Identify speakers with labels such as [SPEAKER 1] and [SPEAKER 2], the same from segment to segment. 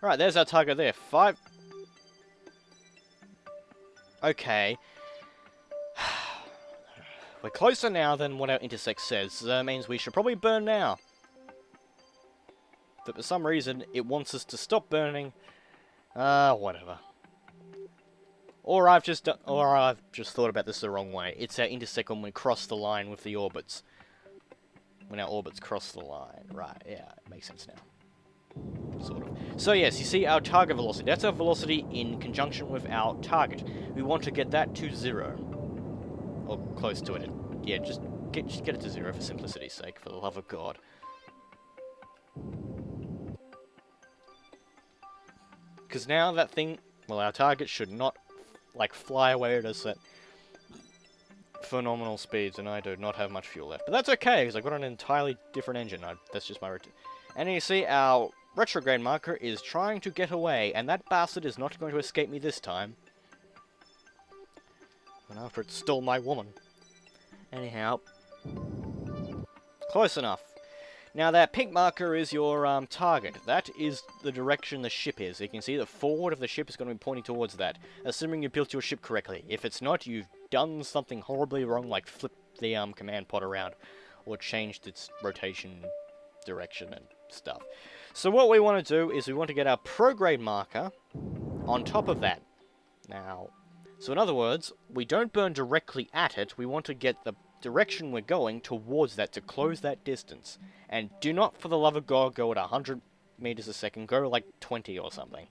[SPEAKER 1] Right, there's our target there. 5... Okay. We're closer now than what our intersect says, so that means we should probably burn now. But for some reason, it wants us to stop burning. Whatever. Or I've just thought about this the wrong way. It's our intersect when we cross the line with the orbits. When our orbits cross the line. Right, yeah, it makes sense now. Sort of. So yes, you see our target velocity. That's our velocity in conjunction with our target. We want to get that to 0. Or close to it. Yeah, just get it to 0 for simplicity's sake, for the love of God. Because now that thing, well, our target should not, like, fly away at us at phenomenal speeds, and I do not have much fuel left. But that's okay, because I've got an entirely different engine. That's just my routine. And you see, our retrograde marker is trying to get away, and that bastard is not going to escape me this time. And after it stole my woman. Anyhow. Close enough. Now that pink marker is your target. That is the direction the ship is. You can see the forward of the ship is going to be pointing towards that. Assuming you built your ship correctly. If it's not, you've done something horribly wrong, like flipped the command pod around. Or changed its rotation direction and stuff. So what we want to do is we want to get our prograde marker on top of that. Now, so in other words, we don't burn directly at it, we want to get the direction we're going towards that to close that distance. And do not, for the love of God, go at 100 meters a second, go like 20 or something.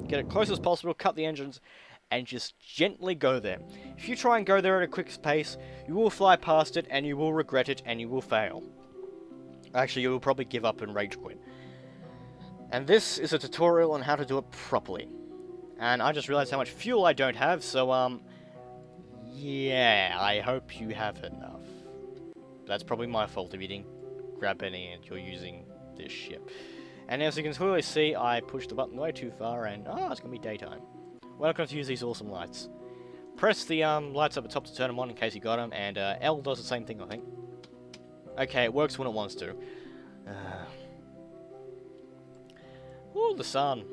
[SPEAKER 1] Get it close as possible, cut the engines, and just gently go there. If you try and go there at a quick pace, you will fly past it, and you will regret it, and you will fail. Actually, you will probably give up and rage quit. And this is a tutorial on how to do it properly. And I just realized how much fuel I don't have, so, yeah, I hope you have enough. That's probably my fault if you didn't grab any and you're using this ship. And as you can clearly see, I pushed the button way too far, and, it's gonna be daytime. Welcome to use these awesome lights. Press the, lights up at the top to turn them on in case you got them, and, L does the same thing, I think. Okay, it works when it wants to. Ooh, the sun.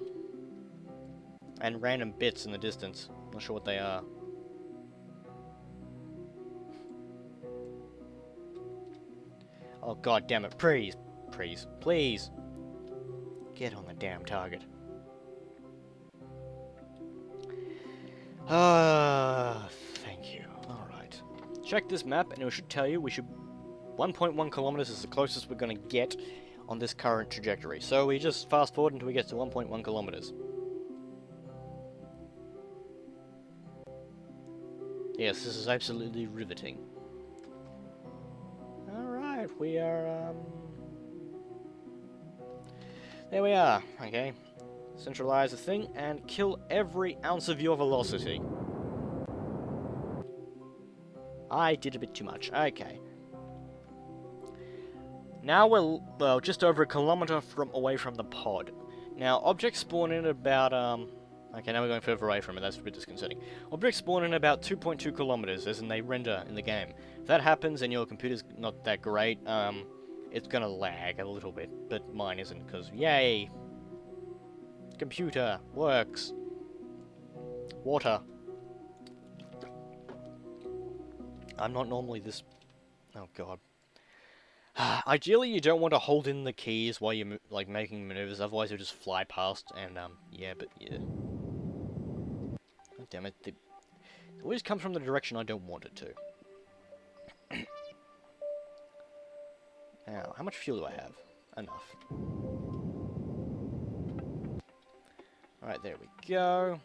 [SPEAKER 1] And random bits in the distance. Not sure what they are. Oh, god damn it. Please. Please. Please. Get on the damn target. Thank you. Alright. Check this map and it should tell you we should... 1.1 kilometers is the closest we're going to get on this current trajectory. So we just fast forward until we get to 1.1 kilometers. Yes, this is absolutely riveting. Alright, we are, there we are, okay. Centralize the thing and kill every ounce of your velocity. I did a bit too much, okay. Now we're, well, just over a kilometer away from the pod. Now, objects spawn in about, okay, now we're going further away from it, that's a bit disconcerting. Objects spawn in about 2.2 kilometers, as in they render in the game. If that happens and your computer's not that great, it's gonna lag a little bit, but mine isn't, because, yay! Computer, works. Water. I'm not normally this... Oh god. Ideally, you don't want to hold in the keys while you're, like, making maneuvers, otherwise you'll just fly past, and, yeah, but, yeah. God damn it, it always comes from the direction I don't want it to. Now, how much fuel do I have? Enough. Alright, there we go.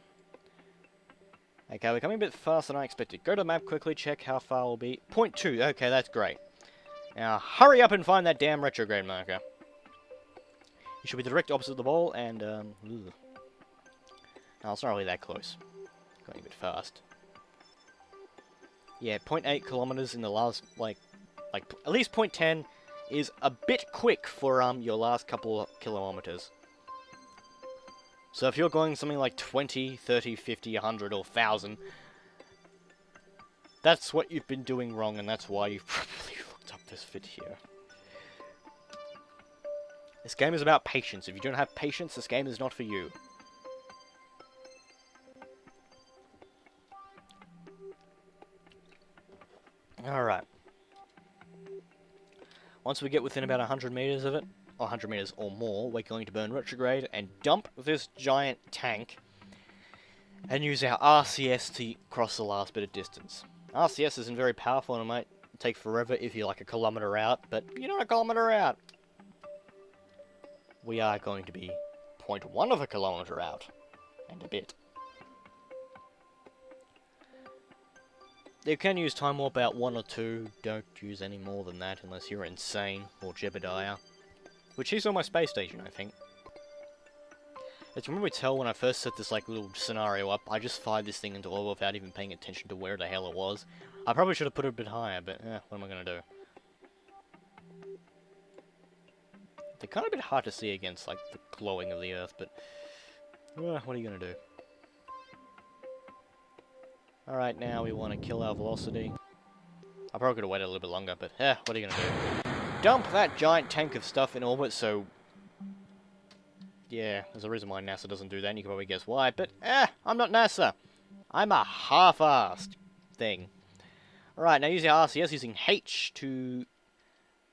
[SPEAKER 1] Okay, we're coming a bit faster than I expected. Go to the map quickly, check how far we'll be. 0.2, okay, that's great. Now, hurry up and find that damn retrograde marker. You should be the direct opposite of the ball, and, No, it's not really that close. Going a bit fast. Yeah, 0.8 kilometers in the last, like, at least 0.10 is a bit quick for, your last couple of kilometers. So if you're going something like 20, 30, 50, 100, or 1,000, that's what you've been doing wrong, and that's why you've probably looked up this vid here. This game is about patience. If you don't have patience, this game is not for you. Alright. Once we get within about 100 meters of it, or 100 meters or more, we're going to burn retrograde and dump this giant tank and use our RCS to cross the last bit of distance. RCS isn't very powerful and it might take forever if you're like a kilometer out, but you're not a kilometer out. We are going to be 0.1 of a kilometer out, and a bit. You can use time warp out 1 or 2, don't use any more than that unless you're insane, or Jebediah. Which is on my space station, I think. As you can probably tell when I first set this like little scenario up, I just fired this thing into orbit without even paying attention to where the hell it was. I probably should have put it a bit higher, but what am I gonna do? They're kind of a bit hard to see against like the glowing of the Earth, but what are you gonna do? Alright, now we want to kill our velocity. I probably could have waited a little bit longer, but what are you gonna do? Dump that giant tank of stuff in orbit, so yeah, there's a reason why NASA doesn't do that, and you can probably guess why, but I'm not NASA. I'm a half-assed thing. Alright, now use our RCS, using H to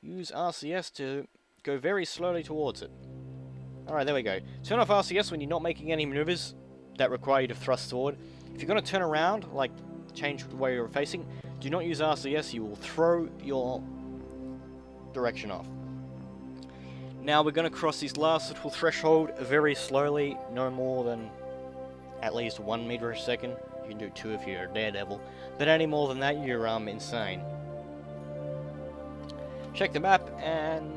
[SPEAKER 1] use RCS to go very slowly towards it. Alright, there we go. Turn off RCS when you're not making any maneuvers that require you to thrust forward. If you're going to turn around, like change the way you're facing, do not use RCS, you will throw your direction off. Now we're going to cross this last little threshold very slowly, no more than at least 1 meter a second. You can do 2 if you're a daredevil, but any more than that you're insane. Check the map, and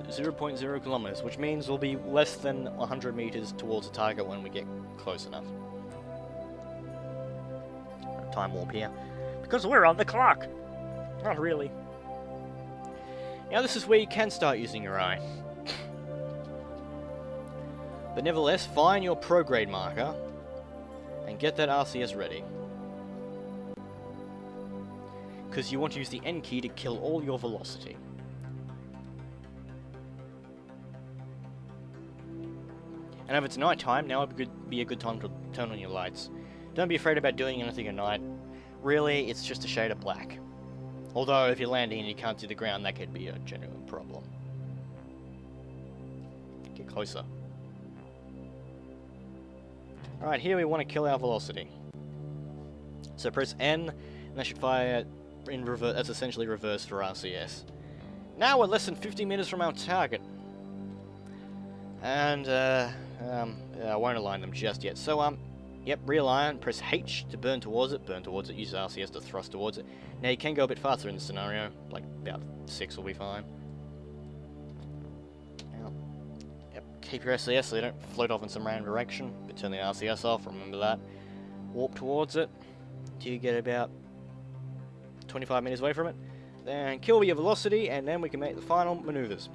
[SPEAKER 1] 0.0 kilometers, which means we'll be less than 100 meters towards the target when we get close enough. Time warp here, because we're on the clock. Not really. Now this is where you can start using your eye. But nevertheless, find your prograde marker and get that RCS ready. Because you want to use the N key to kill all your velocity. And if it's night time, now would be a good time to turn on your lights. Don't be afraid about doing anything at night. Really, it's just a shade of black. Although, if you're landing and you can't see the ground, that could be a genuine problem. Get closer. Alright, here we want to kill our velocity. So press N, and that should fire in reverse. That's essentially reverse for RCS. Now we're less than 50 meters from our target. And, I won't align them just yet. So, yep, realign, press H to burn towards it, use RCS to thrust towards it. Now you can go a bit faster in this scenario, like about 6 will be fine. Now, yep, keep your RCS so you don't float off in some random direction, but turn the RCS off, remember that. Warp towards it, till you get about 25 meters away from it. Then kill your velocity, and then we can make the final maneuvers.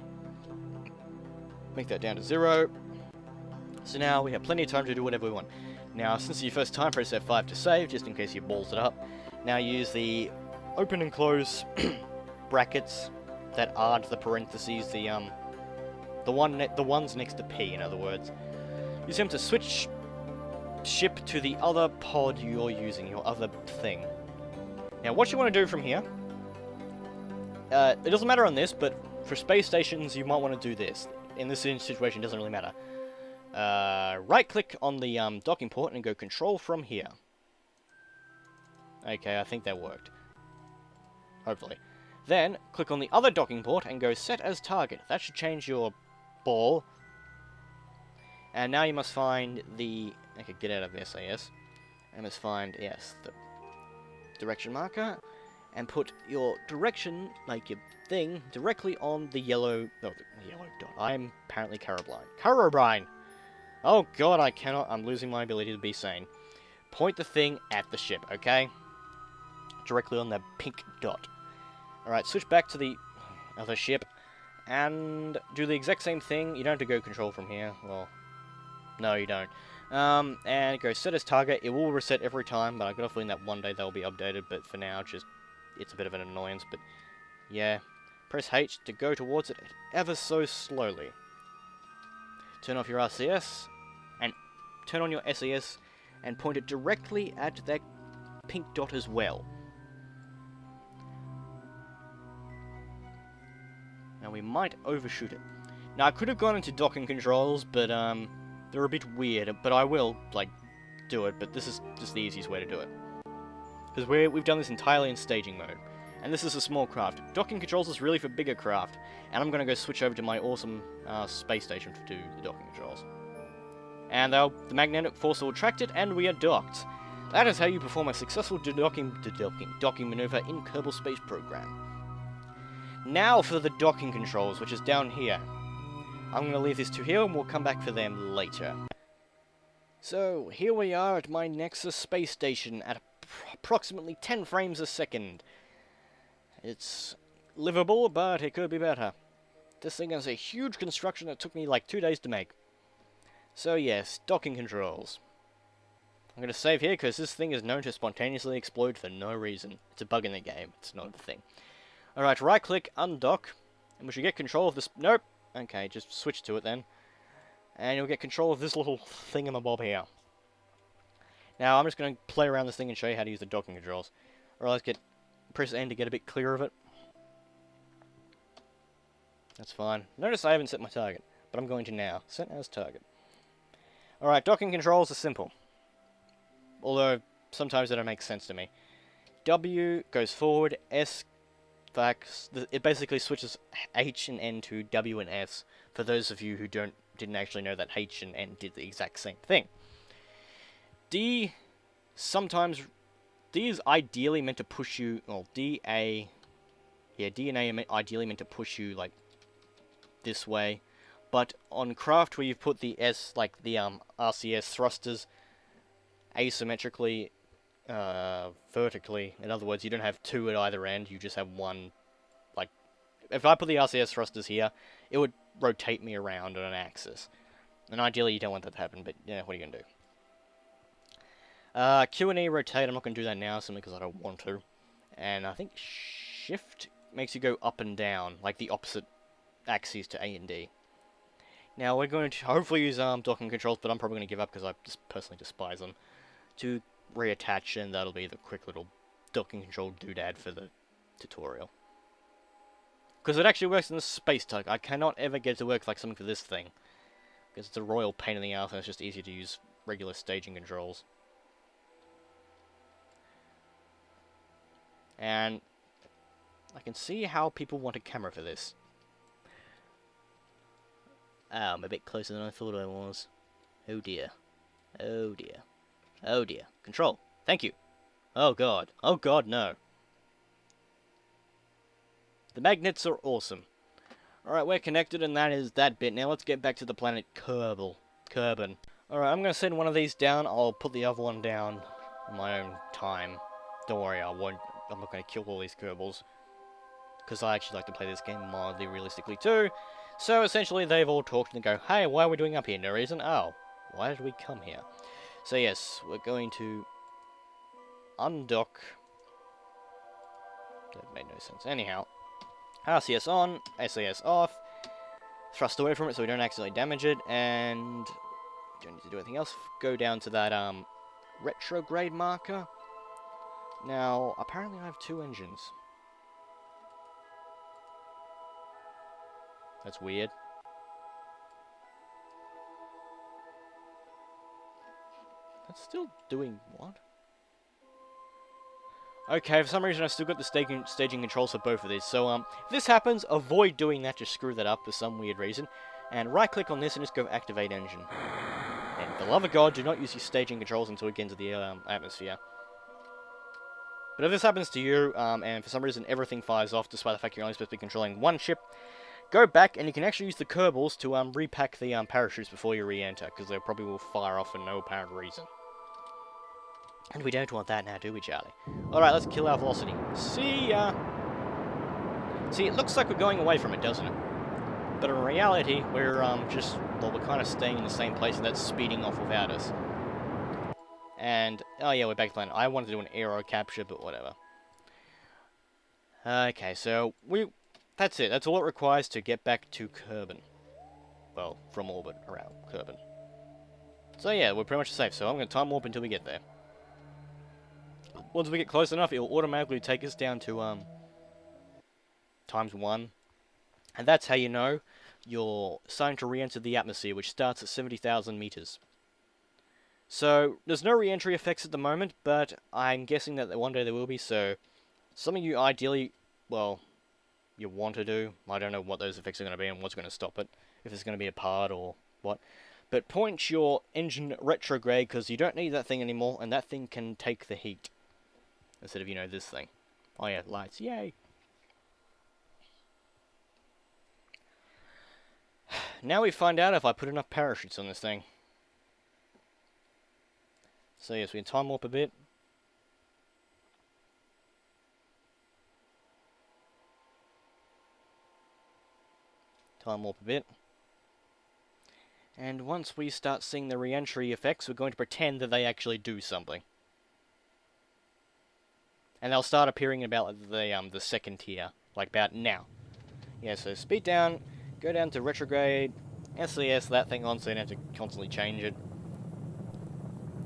[SPEAKER 1] Make that down to 0. So now we have plenty of time to do whatever we want. Now, since it's your first time, press F5 to save, just in case you balls it up. Now use the open and close brackets that aren't the parentheses, the ones next to P, in other words. Use them to switch ship to the other pod you're using, your other thing. Now, what you want to do from here, it doesn't matter on this, but for space stations, you might want to do this. In this situation, it doesn't really matter. Right-click on the docking port and go control from here. Okay, I think that worked. Hopefully. Then, click on the other docking port and go set as target. That should change your ball. And now you must find the... Okay, get out of SAS. And must find, yes, the direction marker. And put your direction, like your thing, directly on the yellow... Oh, the yellow dot. I'm apparently colorblind. Oh god, I cannot. I'm losing my ability to be sane. Point the thing at the ship, okay? Directly on the pink dot. Alright, switch back to the other ship. And do the exact same thing. You don't have to go control from here. Well, no, you don't. And go set as target. It will reset every time, but I've got a feeling that one day they'll be updated. But for now, it's a bit of an annoyance. But yeah. Press H to go towards it ever so slowly. Turn off your RCS, and turn on your SAS, and point it directly at that pink dot as well. Now we might overshoot it. Now I could have gone into docking controls, but they're a bit weird. But I will do it. But this is just the easiest way to do it, because we've done this entirely in staging mode, and this is a small craft. Docking controls is really for bigger craft, and I'm gonna go switch over to my awesome space station to do the docking controls. And the magnetic force will attract it, and we are docked. That is how you perform a successful docking maneuver in Kerbal Space Program. Now for the docking controls, which is down here. I'm going to leave this to here, and we'll come back for them later. So, here we are at my Nexus space station at approximately 10 frames a second. It's livable, but it could be better. This thing is a huge construction that took me like 2 days to make. So yes, docking controls. I'm going to save here because this thing is known to spontaneously explode for no reason. It's a bug in the game, it's not a thing. Alright, right click, undock, and we should get control of this. Nope. Okay, just switch to it then. And you'll get control of this little thingamabob here. Now, I'm just going to play around this thing and show you how to use the docking controls. Alright, let's press N to get a bit clearer of it. That's fine. Notice I haven't set my target, but I'm going to now. Set as target. Alright, docking controls are simple. Although, sometimes they don't make sense to me. W goes forward, S it basically switches H and N to W and S, for those of you who didn't actually know that H and N did the exact same thing. D is ideally meant to push you, well, D and A are ideally meant to push you, like, this way, but on craft where you've put the S, like the RCS thrusters, asymmetrically, vertically. In other words, you don't have two at either end, you just have one. Like, if I put the RCS thrusters here, it would rotate me around on an axis. And ideally you don't want that to happen, but yeah, what are you going to do? Q and E rotate, I'm not going to do that now, simply because I don't want to. And I think shift makes you go up and down, like the opposite axes to A and D. Now we're going to hopefully use docking controls, but I'm probably going to give up because I just personally despise them. To reattach, and that'll be the quick little docking control doodad for the tutorial. Because it actually works in the space tug. I cannot ever get it to work like something for this thing, because it's a royal pain in the ass, and it's just easier to use regular staging controls. And I can see how people want a camera for this. Oh, I'm a bit closer than I thought I was. Oh dear. Oh dear. Oh dear. Control. Thank you. Oh god. Oh god, no. The magnets are awesome. Alright, we're connected, and that is that bit. Now let's get back to the planet Kerbal. Alright, I'm going to send one of these down. I'll put the other one down on my own time. Don't worry, I'm not going to kill all these Kerbals, because I actually like to play this game mildly realistically too. So essentially they've all talked and go, hey, why are we doing up here? No reason. Oh, why did we come here? So yes, we're going to undock. That made no sense. Anyhow, RCS on, SAS off, thrust away from it so we don't accidentally damage it, and don't need to do anything else. Go down to that retrograde marker. Now, apparently I have 2 engines. That's weird. That's still doing what? Okay, for some reason I've still got the staging controls for both of these. So, if this happens, avoid doing that, just screw that up for some weird reason. And right click on this and just go activate engine. And for the love of God, do not use your staging controls until we get into the atmosphere. But if this happens to you, and for some reason everything fires off, despite the fact you're only supposed to be controlling one ship, go back and you can actually use the Kerbals to repack the parachutes before you re-enter, because they probably will fire off for no apparent reason. And we don't want that now, do we, Charlie? Alright, let's kill our velocity. See ya! See, it looks like we're going away from it, doesn't it? But in reality, we're we're kind of staying in the same place, and that's speeding off without us. And, oh yeah, we're back to planet. I wanted to do an aero capture, but whatever. Okay, so that's it. That's all it requires to get back to Kerbin. Well, from orbit around Kerbin. So yeah, we're pretty much safe. So I'm going to time warp until we get there. Once we get close enough, it'll automatically take us down to ×1. And that's how you know you're starting to re-enter the atmosphere, which starts at 70,000 meters. So, there's no re-entry effects at the moment, but I'm guessing that one day there will be, so something you ideally, well, you want to do. I don't know what those effects are going to be and what's going to stop it, if it's going to be a part or what. But point your engine retrograde, because you don't need that thing anymore, and that thing can take the heat. Instead of, you know, this thing. Oh yeah, lights, yay! Now we find out if I put enough parachutes on this thing. So yes, we can time warp a bit. Time warp a bit. And once we start seeing the re-entry effects, we're going to pretend that they actually do something. And they'll start appearing about the second tier, like about now. Yeah, so speed down, go down to retrograde, SES that thing on so you don't have to constantly change it.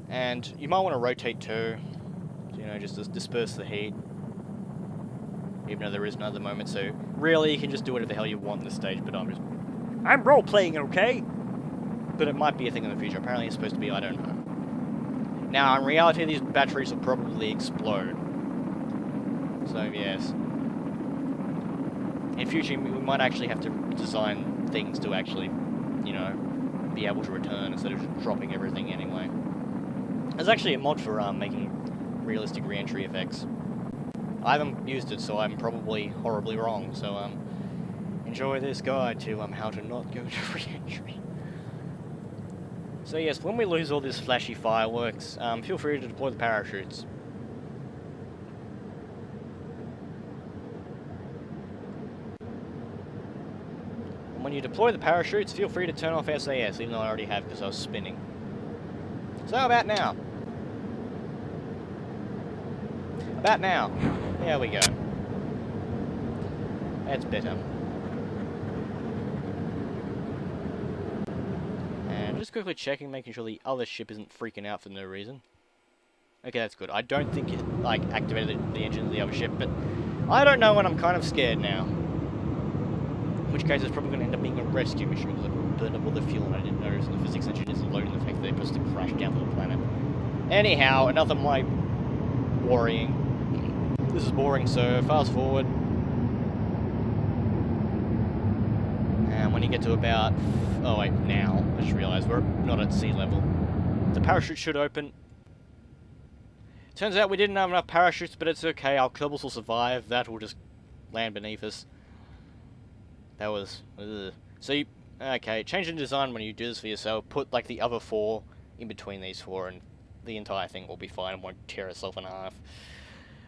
[SPEAKER 1] And you might want to rotate too, you know, just to disperse the heat. Even though there is none at the moment, so really you can just do whatever the hell you want in this stage, but I'm role-playing, okay? But it might be a thing in the future. Apparently it's supposed to be, I don't know. Now, in reality, these batteries will probably explode. So, yes. In future, we might actually have to design things to actually, you know, be able to return instead of just dropping everything anyway. There's actually a mod for making realistic re-entry effects. I haven't used it, so I'm probably horribly wrong. So, enjoy this guide to how to not go to re-entry. So yes, when we lose all this flashy fireworks, feel free to deploy the parachutes. And when you deploy the parachutes, feel free to turn off SAS, even though I already have because I was spinning. So how about now? About now. There we go. That's better. And just quickly checking, making sure the other ship isn't freaking out for no reason. Okay, that's good. I don't think it, like, activated the engine of the other ship, but I don't know, and I'm kind of scared now. In which case, it's probably going to end up being a rescue mission, because I burned up all the fuel and I didn't notice, and the physics engine isn't loading the fact that they're supposed to crash down to the planet. Anyhow, enough of my worrying. This is boring, so fast forward. And when you get to about... Oh wait, now. I just realised we're not at sea level. The parachute should open. Turns out we didn't have enough parachutes, but it's okay. Our Kerbals will survive. That will just land beneath us. That was... Ugh. So you... Okay, change the design when you do this for yourself. Put like the other 4 in between these 4 and the entire thing will be fine and won't tear itself in half.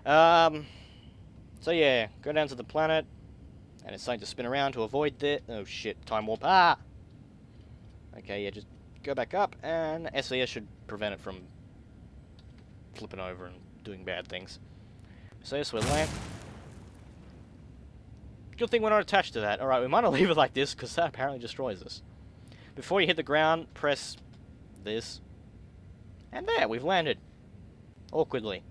[SPEAKER 1] So yeah, go down to the planet, and it's starting to spin around to avoid the... Oh shit, time warp, ah! Okay, yeah, just go back up, and SES should prevent it from flipping over and doing bad things. So yes, we're land... Good thing we're not attached to that. Alright, we might not leave it like this, because that apparently destroys us. Before you hit the ground, press this. And there, we've landed. Awkwardly.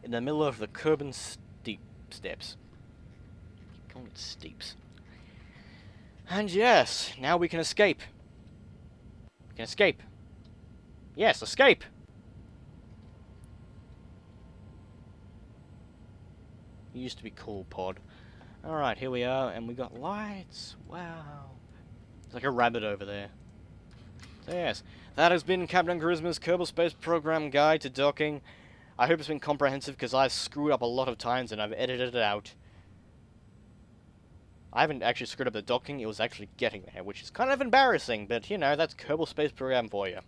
[SPEAKER 1] In the middle of the Kerbin steps. Keep calling it steeps. And yes, now we can escape. We can escape. Yes, escape! It used to be cool, pod. Alright, here we are, and we got lights. Wow. There's like a rabbit over there. So yes, that has been Captain Charisma's Kerbal Space Program Guide to Docking. I hope it's been comprehensive, because I've screwed up a lot of times and I've edited it out. I haven't actually screwed up the docking, it was actually getting there, which is kind of embarrassing, but you know, that's Kerbal Space Program for you.